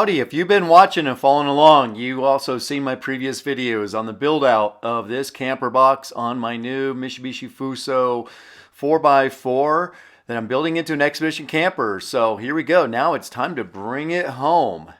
Howdy, if you've been watching and following along, you also seen my previous videos on the build out of this camper box on my new Mitsubishi Fuso 4x4 that I'm building into an expedition camper. So here we go. Now it's time to bring it home.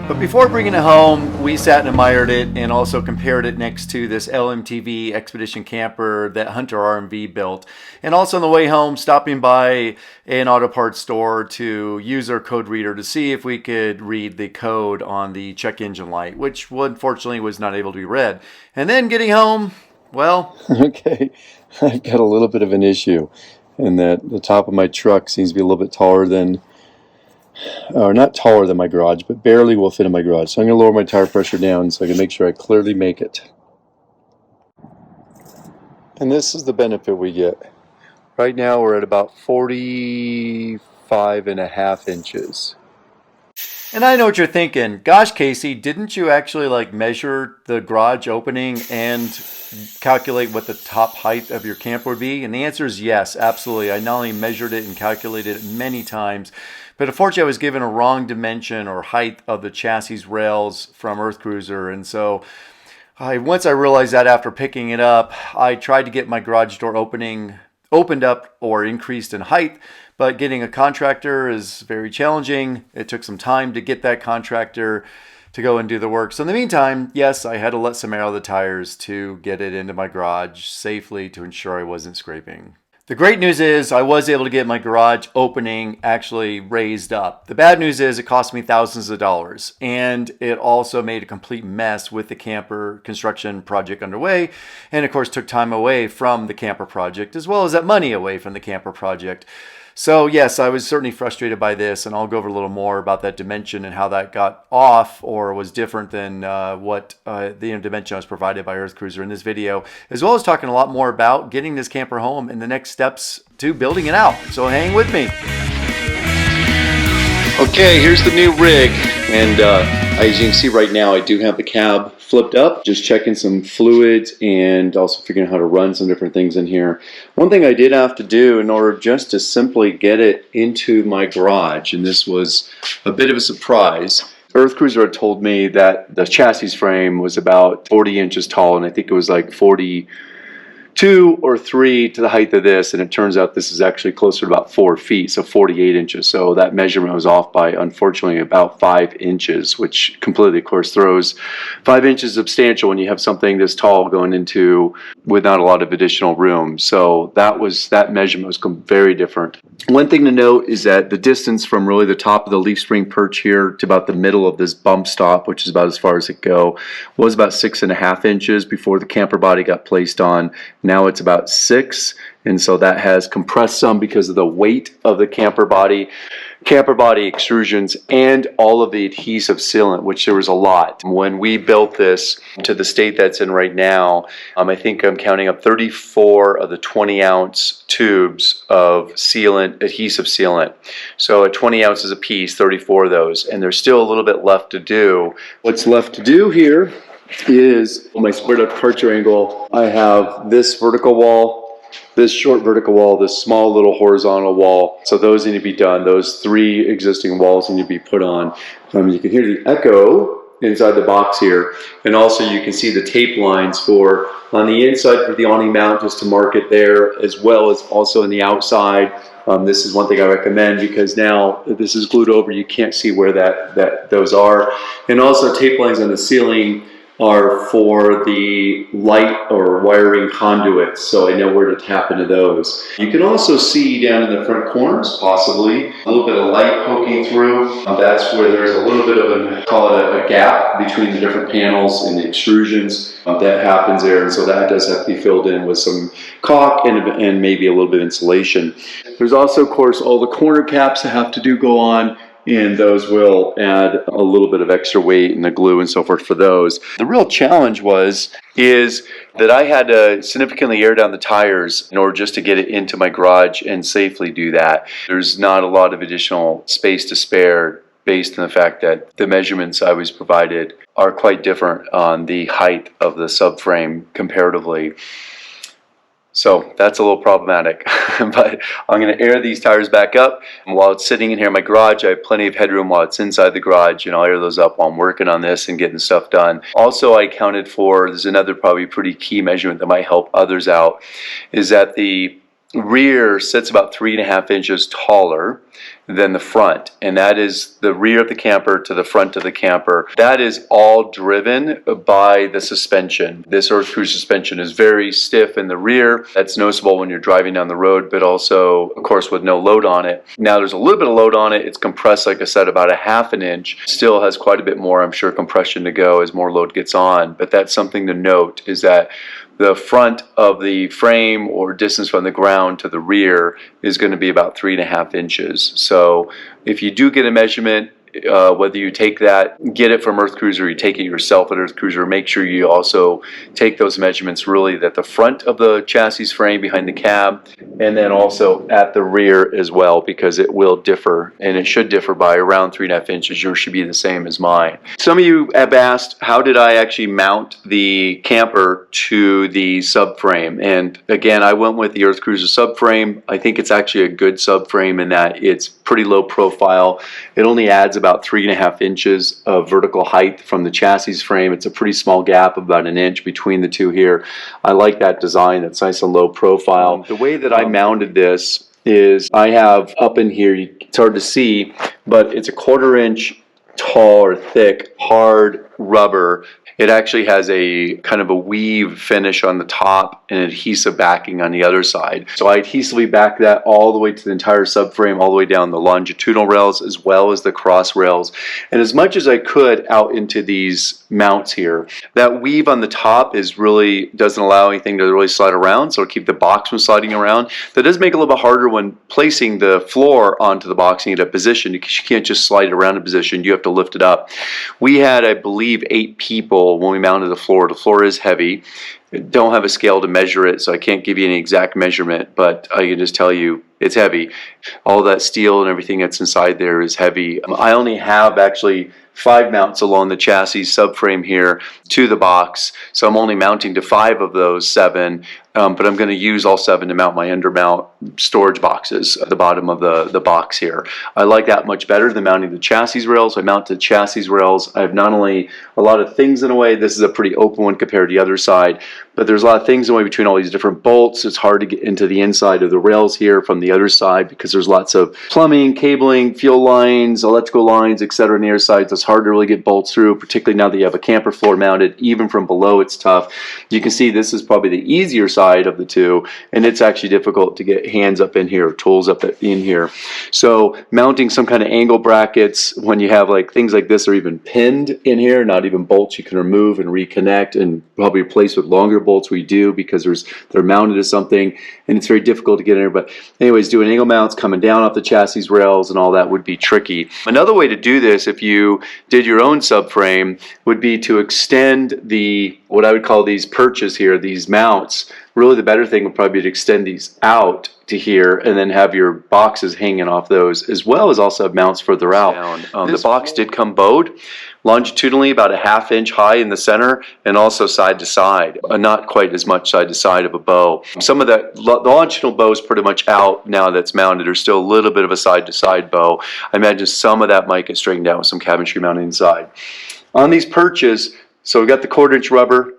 But before bringing it home, we sat and admired it and also compared it next to this LMTV expedition camper that Hunter RMV built. And also on the way home, stopping by an auto parts store to use our code reader to see if we could read the code on the check engine light, which unfortunately was not able to be read. And then getting home, well... Okay, I've got a little bit of an issue in that the top of my truck seems to be a little bit taller than... or not taller than my garage, but barely will fit in my garage. So I'm going to lower my tire pressure down so I can make sure I clearly make it. And this is the benefit we get. Right now we're at about 45.5 inches. And I know what you're thinking. Gosh, Casey, didn't you actually measure the garage opening and calculate what the top height of your camper would be? And the answer is yes, absolutely. I not only measured it and calculated it many times, but unfortunately I was given a wrong dimension or height of the chassis rails from EarthCruiser. And so once I realized that after picking it up, I tried to get my garage door opened up or increased in height, but getting a contractor is very challenging. It took some time to get that contractor to go and do the work. So in the meantime, yes, I had to let some air out of the tires to get it into my garage safely to ensure I wasn't scraping. The great news is I was able to get my garage opening actually raised up. The bad news is it cost me thousands of dollars, and it also made a complete mess with the camper construction project underway, and of course took time away from the camper project as well as that money away from the camper project. So yes, I was certainly frustrated by this, and I'll go over a little more about that dimension and how that got off or was different than what the dimension was provided by EarthCruiser in this video, as well as talking a lot more about getting this camper home and the next steps to building it out. So hang with me. Okay, here's the new rig, and as you can see right now, I do have the cab flipped up, just checking some fluids and also figuring out how to run some different things in here. One thing I did have to do in order just to simply get it into my garage, and this was a bit of a surprise, EarthCruiser had told me that the chassis frame was about 40 inches tall, and I think it was like 42 or 3 to the height of this, and it turns out this is actually closer to about 4 feet, so 48 inches. So that measurement was off by, unfortunately, about 5 inches, which completely, of course, throws 5 inches substantial when you have something this tall going into with not a lot of additional room. So that measurement was very different. One thing to note is that the distance from really the top of the leaf spring perch here to about the middle of this bump stop, which is about as far as it go, was about 6.5 inches before the camper body got placed on. Now it's about 6, and so that has compressed some because of the weight of the camper body extrusions, and all of the adhesive sealant, which there was a lot. When we built this to the state that's in right now, I think I'm counting up 34 of the 20-ounce tubes of adhesive sealant. So at 20 ounces a piece, 34 of those, and there's still a little bit left to do. What's left to do here is my squared up departure angle. I have this vertical wall, this short vertical wall, this small little horizontal wall. So those need to be done. Those 3 existing walls need to be put on. You can hear the echo inside the box here, and also you can see the tape lines for on the inside for the awning mount, just to mark it there, as well as also on the outside. This is one thing I recommend because now that this is glued over, you can't see where those are. And also tape lines on the ceiling are for the light or wiring conduits, so I know where to tap into those. You can also see down in the front corners, possibly, a little bit of light poking through. That's where there's a little bit of a gap between the different panels and the extrusions. That happens there, and so that does have to be filled in with some caulk and maybe a little bit of insulation. There's also, of course, all the corner caps that have to go on, and those will add a little bit of extra weight in the glue and so forth for those. The real challenge is that I had to significantly air down the tires in order just to get it into my garage and safely do that. There's not a lot of additional space to spare based on the fact that the measurements I was provided are quite different on the height of the subframe comparatively. So that's a little problematic, but I'm going to air these tires back up. And while it's sitting in here in my garage, I have plenty of headroom while it's inside the garage, and I'll air those up while I'm working on this and getting stuff done. Also, I accounted for, there's another probably pretty key measurement that might help others out, is that the rear sits about 3.5 inches taller than the front, and that is the rear of the camper to the front of the camper. That is all driven by the suspension. This EarthCruiser suspension is very stiff in the rear. That's noticeable when you're driving down the road, but also, of course, with no load on it. Now there's a little bit of load on it. It's compressed, like I said, about 1/2 inch. Still has quite a bit more, I'm sure, compression to go as more load gets on, but that's something to note, is that the front of the frame, or distance from the ground to the rear, is going to be about 3.5 inches. So if you do get a measurement, whether you take that, get it from EarthCruiser, or you take it yourself at EarthCruiser, make sure you also take those measurements really at the front of the chassis frame behind the cab, and then also at the rear as well, because it will differ, and it should differ by around 3.5 inches. Yours should be the same as mine. Some of you have asked, how did I actually mount the camper to the subframe? And again, I went with the EarthCruiser subframe. I think it's actually a good subframe in that it's pretty low profile. It only adds about 3.5 inches of vertical height from the chassis frame. It's a pretty small gap, about 1 inch between the two here. I like that design. That's nice and low profile. The way that I mounted this is I have up in here, it's hard to see, but it's a 1/4 inch tall or thick hard rubber. It actually has a kind of a weave finish on the top and adhesive backing on the other side. So I adhesively back that all the way to the entire subframe, all the way down the longitudinal rails as well as the cross rails, and as much as I could out into these mounts here. That weave on the top is really doesn't allow anything to really slide around, so it'll keep the box from sliding around. That does make it a little bit harder when placing the floor onto the box and get a position, because you can't just slide it around in position. You have to lift it up. We had, I believe, 8 people when we mounted the floor. The floor is heavy. Don't have a scale to measure it, so I can't give you any exact measurement, but I can just tell you it's heavy. All that steel and everything that's inside there is heavy. I only have actually 5 mounts along the chassis subframe here to the box, so I'm only mounting to 5 of those 7, but I'm going to use all 7 to mount my undermount storage boxes at the bottom of the box here. I like that much better than mounting the chassis rails. I mount the chassis rails. I have not only a lot of things in the way, this is a pretty open one compared to the other side, but there's a lot of things in the way between all these different bolts. It's hard to get into the inside of the rails here from the other side because there's lots of plumbing, cabling, fuel lines, electrical lines, etc. on the other side. So it's hard to really get bolts through, particularly now that you have a camper floor mounted. Even from below, it's tough. You can see this is probably the easier side of the two, and it's actually difficult to get hands up in here, tools up in here. So mounting some kind of angle brackets when you have like things like this are even pinned in here, not even bolts you can remove and reconnect and probably replace with longer bolts. We do because they're mounted to something, and it's very difficult to get in there. But anyways, doing angle mounts coming down off the chassis rails and all that would be tricky. Another way to do this, if you did your own subframe, would be to extend the, what I would call these perches here, these mounts. Really the better thing would probably be to extend these out to here and then have your boxes hanging off those, as well as also have mounts further out. The box did come bowed longitudinally about 1/2 inch high in the center, and also side to side, not quite as much side to side of a bow. Some of the longitudinal bow is pretty much out now that's mounted. There's still a little bit of a side to side bow. I imagine some of that might get straightened out with some cabinetry mounted inside. On these perches, so we've got the 1/4 inch rubber,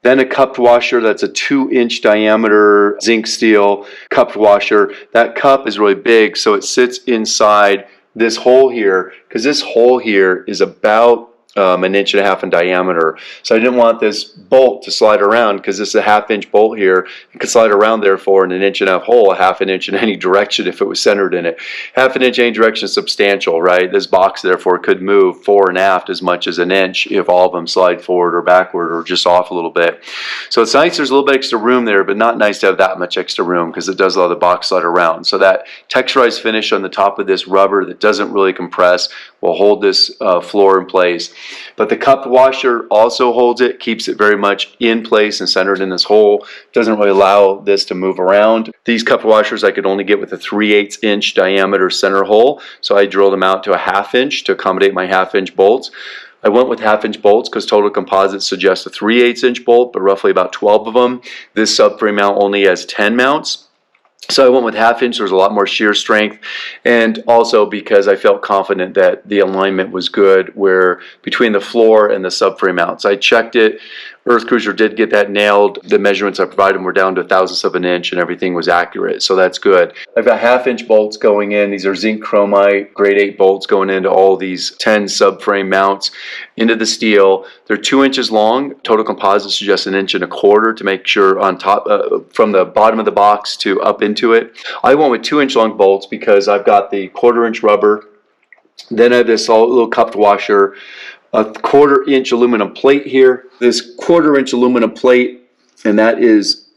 then a cupped washer that's a 2-inch diameter zinc steel cupped washer. That cup is really big, so it sits inside this hole here, because this hole here is about 1.5 inches in diameter. So I didn't want this bolt to slide around, because this is a 1/2 inch bolt here. It could slide around therefore in 1.5 inch hole, 1/2 inch in any direction if it was centered in it. 1/2 inch in any direction is substantial, right? This box therefore could move fore and aft as much as 1 inch if all of them slide forward or backward or just off a little bit. So it's nice there's a little bit extra room there, but not nice to have that much extra room, because it does allow the box slide around. So that texturized finish on the top of this rubber that doesn't really compress will hold this floor in place. But the cup washer also holds it, keeps it very much in place and centered in this hole. Doesn't really allow this to move around. These cup washers I could only get with a 3/8 inch diameter center hole, so I drilled them out to a 1/2 inch to accommodate my 1/2 inch bolts. I went with 1/2 inch bolts because Total Composites suggests a 3/8 inch bolt, but roughly about 12 of them. This subframe mount only has 10 mounts. So I went with 1/2 inch. There's a lot more shear strength, and also because I felt confident that the alignment was good where between the floor and the subframe mounts. I checked it. EarthCruiser did get that nailed. The measurements I provided were down to 1/1000th of an inch, and everything was accurate, so that's good. I've got 1/2 inch bolts going in. These are zinc chromite grade 8 bolts going into all these 10 subframe mounts into the steel. They're 2 inches long. Total Composites suggests 1.25 inches to make sure on top, from the bottom of the box to up into it. I went with 2 inch long bolts because I've got the 1/4 inch rubber. Then I have this little cupped washer, a 1/4 inch aluminum plate here. This 1/4 inch aluminum plate, and that is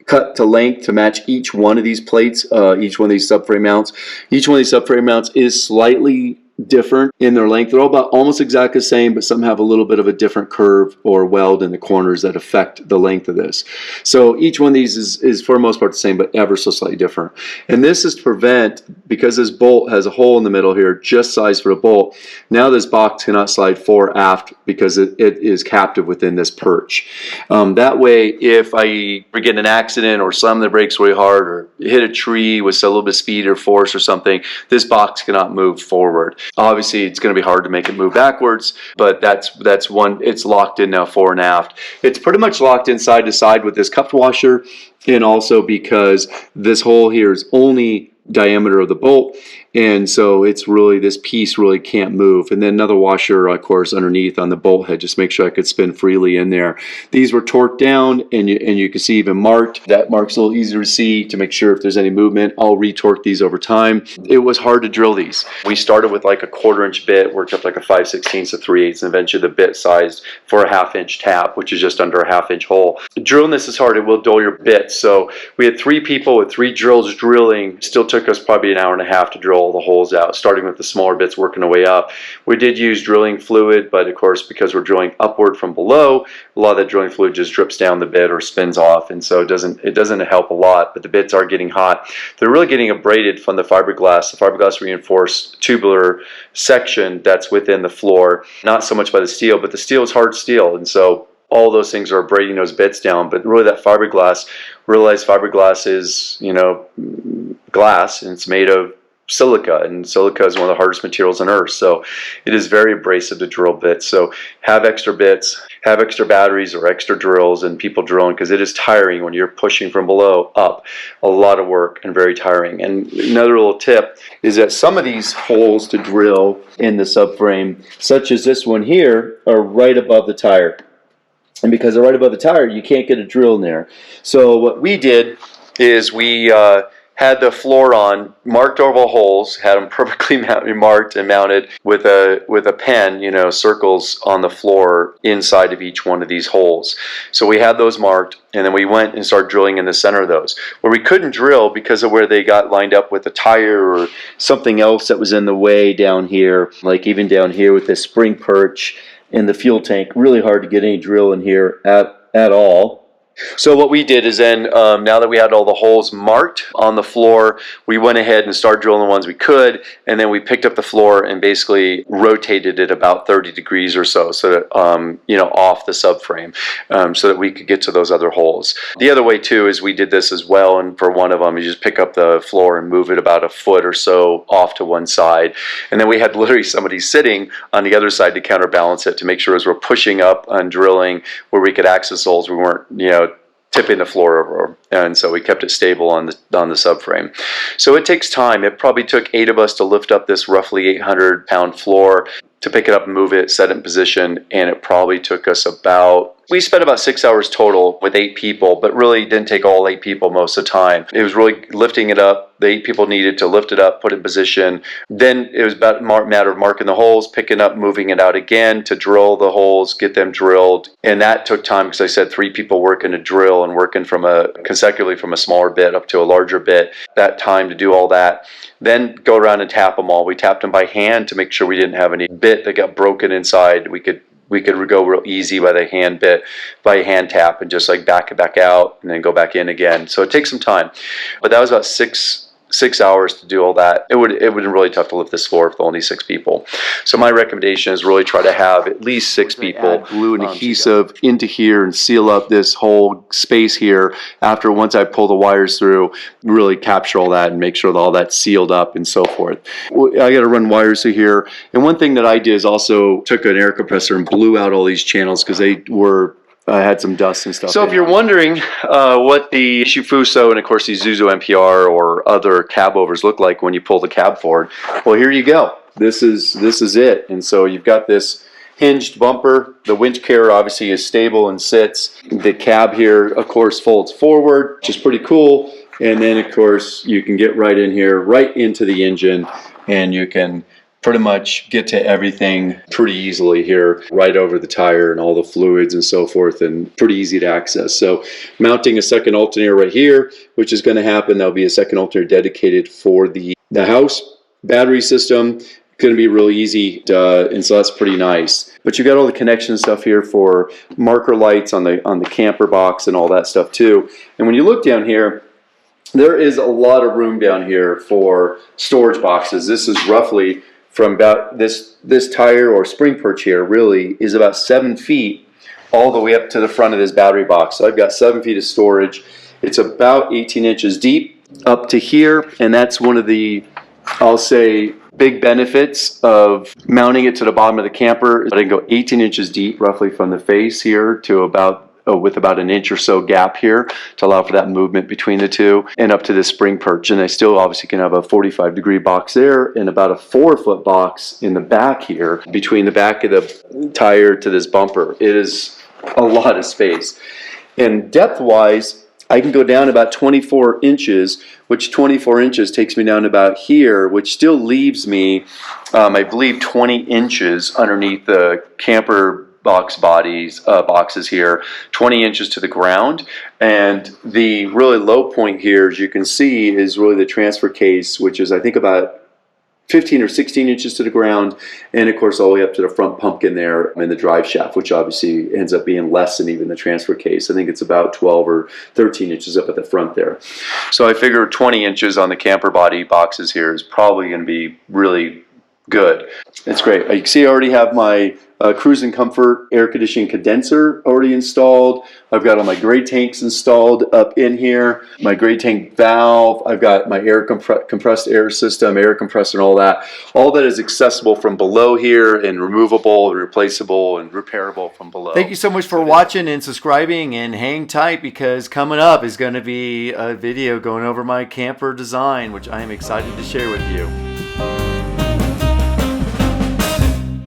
cut to length to match each one of these plates, each one of these subframe mounts. Each one of these subframe mounts is slightly different in their length. They're all about almost exactly the same, but some have a little bit of a different curve or weld in the corners that affect the length of this. So each one of these is for the most part the same, but ever so slightly different. And this is to prevent, because this bolt has a hole in the middle here, just sized for a bolt, now this box cannot slide fore aft because it is captive within this perch. That way, if I get in an accident or slam the brakes really hard or hit a tree with a little bit of speed or force or something, this box cannot move forward. Obviously, it's going to be hard to make it move backwards, but that's one. It's locked in now fore and aft. It's pretty much locked in side to side with this cupped washer, and also because this hole here is only diameter of the bolt, and so it's really, this piece really can't move. And then another washer, of course, underneath on the bolt head, just make sure I could spin freely in there. These were torqued down, and you can see even marked. That mark's a little easier to see to make sure if there's any movement. I'll retorque these over time. It was hard to drill these. We started with like a 1/4 inch bit, worked up like a 5/16 to 3/8, and eventually the bit sized for a 1/2 inch tap, which is just under a 1/2 inch hole. Drilling this is hard. It will dull your bit. So we had 3 people with 3 drills drilling. Still took us probably an hour and a half to drill all the holes out, starting with the smaller bits, working our way up. We did use drilling fluid, but of course, because we're drilling upward from below, a lot of that drilling fluid just drips down the bit or spins off, and so it doesn't help a lot. But the bits are getting hot. They're really getting abraded from the fiberglass reinforced tubular section that's within the floor. Not so much by the steel, but the steel is hard steel, and so all those things are abrading those bits down. But really, that fiberglass, realize fiberglass is, you know, glass, and it's made of silica, and silica is one of the hardest materials on earth, so it is very abrasive to drill bits. So have extra bits, have extra batteries or extra drills, and people drilling, because it is tiring when you're pushing from below up. A lot of work and very tiring. And another little tip is that some of these holes to drill in the subframe, such as this one here, are right above the tire. And because they're right above the tire, you can't get a drill in there. So what we did is we had the floor on, marked over the holes, had them perfectly marked and mounted with a pen, you know, circles on the floor inside of each one of these holes. So we had those marked, and then we went and started drilling in the center of those. Where we couldn't drill because of where they got lined up with the tire or something else that was in the way down here, like even down here with this spring perch in the fuel tank, really hard to get any drill in here at all. So what we did is then, now that we had all the holes marked on the floor, we went ahead and started drilling the ones we could, and then we picked up the floor and basically rotated it about 30 degrees or so that, you know, off the subframe, so that we could get to those other holes. The other way too is we did this as well, and for one of them, you just pick up the floor and move it about a foot or so off to one side, and then we had literally somebody sitting on the other side to counterbalance it to make sure as we're pushing up and drilling where we could access holes, we weren't, you know, tipping the floor over, and so we kept it stable on the subframe. So it takes time. It probably took 8 of us to lift up this roughly 800-pound floor, to pick it up and move it, set it in position, and it probably took us about We spent about 6 hours total with 8 people, but really didn't take all 8 people most of the time. It was really lifting it up. The 8 people needed to lift it up, put it in position. Then it was about a matter of marking the holes, picking up, moving it out again to drill the holes, get them drilled. And that took time because I said 3 people working a drill and working consecutively from a smaller bit up to a larger bit. That time to do all that. Then go around and tap them all. We tapped them by hand to make sure we didn't have any bit that got broken inside. We could go real easy by the hand tap and just like back it back out and then go back in again. So it takes some time, but that was about six hours to do all that. It would have been really tough to lift this floor with only 6 people. So my recommendation is really try to have at least 6 people. Add glue and adhesive into here and seal up this whole space here. Once I pull the wires through, really capture all that and make sure that all that's sealed up and so forth. I got to run wires through here. And one thing that I did is also took an air compressor and blew out all these channels because they were had some dust and stuff. So if you're wondering what the Mitsubishi Fuso and of course the Zuzu MPR or other cab overs look like when you pull the cab forward, well, here you go. This is it. And so you've got this hinged bumper. The winch carrier obviously is stable and sits. The cab here, of course, folds forward, which is pretty cool. And then, of course, you can get right in here, right into the engine, and you can pretty much get to everything pretty easily here, right over the tire and all the fluids and so forth, and pretty easy to access. So mounting a second alternator right here, which is going to happen. There'll be a second alternator dedicated for the house battery system. Going to be really easy, and so that's pretty nice. But you got all the connection stuff here for marker lights on the camper box and all that stuff too. And when you look down here, there is a lot of room down here for storage boxes. This is roughly from about this tire or spring perch here really is about 7 feet all the way up to the front of this battery box. So I've got 7 feet of storage. It's about 18 inches deep up to here, and that's one of the, I'll say, big benefits of mounting it to the bottom of the camper. I can go 18 inches deep roughly from the face here to about with about an inch or so gap here to allow for that movement between the two, and up to this spring perch. And I still obviously can have a 45-degree box there and about a 4-foot box in the back here between the back of the tire to this bumper. It is a lot of space. And depth-wise, I can go down about 24 inches, which 24 inches takes me down about here, which still leaves me, I believe, 20 inches underneath the camper boxes here, 20 inches to the ground. And the really low point here, as you can see, is really the transfer case, which is I think about 15 or 16 inches to the ground, and of course all the way up to the front pumpkin there in the drive shaft, which obviously ends up being less than even the transfer case. I think it's about 12 or 13 inches up at the front there. So I figure 20 inches on the camper body boxes here is probably going to be really good. It's great. You can see I already have my Cruise and Comfort air conditioning condenser already installed. I've got all my gray tanks installed up in here, my gray tank valve. I've got my air compressed air system, air compressor, and all that. All that is accessible from below here and removable and replaceable and repairable from below. Thank you so much for watching and subscribing, and hang tight because coming up is going to be a video going over my camper design, which I am excited to share with you.